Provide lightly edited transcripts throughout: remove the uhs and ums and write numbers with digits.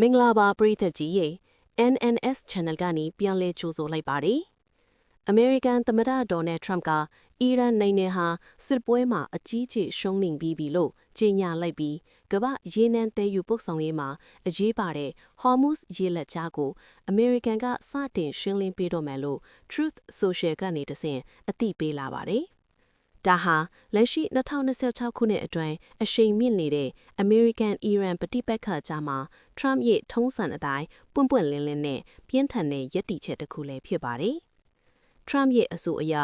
မင်္ဂလာပါပရိသတ်ကြီးရေ NNS Channel ကနေပြန်လည်ကြိုဆိုလိုက်ပါတယ်။ American သမ္မတ Donald Trump ကအီရန်နိုင်ငံဟာစစ်ပွဲမှာအကြီးကျယ်ရှုံးနိမ့်ပြီးပြီလို့ကြေညာလိုက်ပြီးကမ္ဘာရေနံသယ်ယူပို့ဆောင်ရေးမှာအရေးပါတဲ့ Hormuz ရေလက်ကြားကို American ကစတင်ရှင်းလင်းပေးတော့မယ်လို့ Truth Social ကနေတဆင့်အသိပေးလာပါတယ်။ဒါဟာလက်ရှိ2026ခုနှစ်အတွင်းအရှိန်မြင့်နေတဲ့ American Iran ပဋိပက္ခကြားမှာ Trump ရဲ့ထုံးစံအတိုင်းပွင့်ပွင့်လင်းလင်းနဲ့ပြင်းထန်တဲ့ရည်တည်ချက်တစ်ခုလည်းဖြစ်ပါတယ်။ Trump ရဲ့အဆိုအရ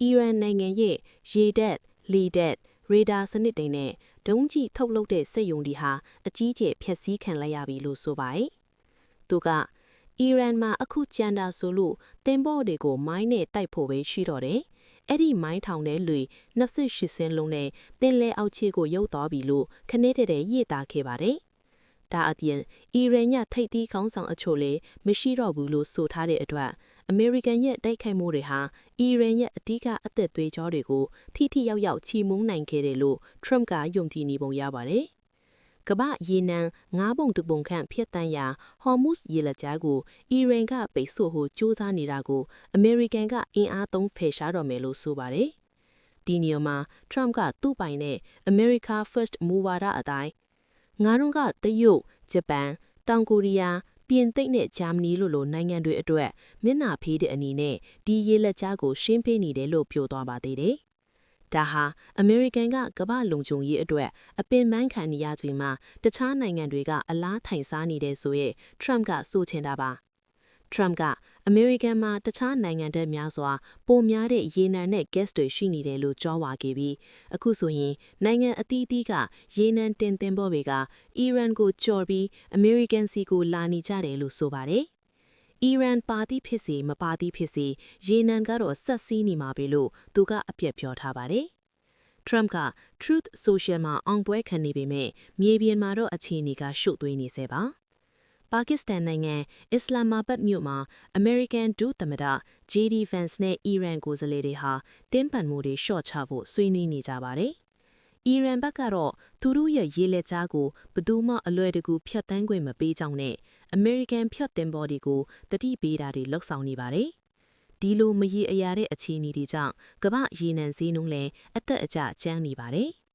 အီရန်နိုင်ငံရဲ့ရေတပ်လေတပ်ရေဒါစနစ်တွေနဲ့ဒုံးကျည်ထုတ်လုပ်တဲ့စက်ရုံတွေဟာအကြီးကျယ်ဖျက်ဆီးခံလိုက်ရပြီလို့ဆိုပါတယ်။သူကအီရန်မှာအခုကြံတာဆိုလို့သင်္ဘောတွေကိုမိုင်းနဲ့တိုက်ဖို့ပဲရှိတော့တယ်။အဲ့ဒီမိုင်းထောင်တဲ့လူ28စင်းလုံးနဲ့သင်လဲအောက်ခြေကိုရုပ်သွားပြီလို့ခနေတဲ့ရေးသားခဲ့ပါတယ်။ဒါအပြင်အီရန်ညထိပ်သီးခေါင်းဆောင်အချို့လည်းမရှိတော့ဘူးလို့ဆိုထားတဲ့အတွက်အမေရိကန်ရဲ့တိုက်ခိုက်မှုတွေဟာအီရန်ရဲ့အဓိကအသက်သွေးကြောတွေကိုထိထိရောက်ရောက်ချီမုန်းနိုင်ခဲ့တယ်လို့ Trump ကယုံကြည်နေပုံရပါတယ်။ကမ္ဘာရေနံ9ပုံ2ပုံခန့်ဖျက်တမ်းရာ Hormuz ရေလက်ကြားကိုအီရန်ကပိတ်ဆို့ဖို့ကြိုးစားနေတာကိုအမေရိကန်ကအင်အားသုံးဖယ်ရှားတော့မယ်လို့ဆိုပါတယ်။ဒီနေရာမှာ Trump ကသူ့ပိုင်နဲ့ America First မူဝါဒအတိုင်းငါတို့ကတရုတ်ဂျပန်တောင်ကိုရီးယားပြင်သစ်နဲ့ဂျာမနီလိုနိုင်ငံတွေအတွက်မျက်နှာဖေးတဲ့အနေနဲ့ဒီရေလက်ကြားကိုရှင်းပေးနေတယ်လို့ပြောသွားပါသေးတယ်။ဒါဟာအမေရိကန်ကကမ္ဘာလုံခြုံရေးအတွက်အပင်ပန်းခံနေရချိန်မှာတခြားနိုင်ငံတွေကအလားထိုင်စားနေတဲ့ဆိုရဲ Trump ကဆိုချင်တာပါ။ Trump ကအမေရိကန်မှာတခြားနိုင်ငံတွေများစွာပိုများတဲ့ရေနံနဲ့ gas တွေရှိနေတယ်လို့ကြွားဝါခဲ့ပြီးအခုဆိုရင်နိုင်ငံအသီးသီးကရေနံတင်သင်္ဘောတွေကအီရန်ကိုကြော်ပြီးအမေရိကန်စီကိုလာနေကြတယ်လို့ဆိုပါတယ်။အီရန်ပါတီဖြစ်စေမပါတီဖြစ်စေရေနံကတော့ဆက်စီးနေမှာပဲလို့သူကအပြတ်ပြောထားပါတယ်။ Trump က Truth Social မှာအောင်ပွဲခံနေပေမဲ့မြေပြင်မှာတော့အခြေအနေကရှုပ်သွေးနေစေပါ။ပါကစ္စတန်နိုင်ငံအစ္စလာမာဘတ်မြို့မှာ American ဒုသမ္မတ JD Vance နဲ့အီရန်ကိုယ်စားလှယ်တွေဟာတင်းပန်မှုတွေလျှော့ချဖို့ဆွေးနွေးနေကြပါတယ်။အီရန်ဘက်ကတော့သူတို့ရဲ့ရေလက်ကြားကိုဘယ်သူမှအလွယ်တကူဖျက်ဆီးခွင့်မပေးကြောင်းနဲ့ American ဖျက်သင်္ဘောတွေကိုတတိပေးတာတွေလှုပ်ဆောင်နေပါတယ်။ဒီလိုမရေအရာတဲ့အခြေအနေတွေကြောင့်ကမ္ဘာရေနံဈေးနှုန်းလည်းအသက်အကျကျန်းနေပါတယ်။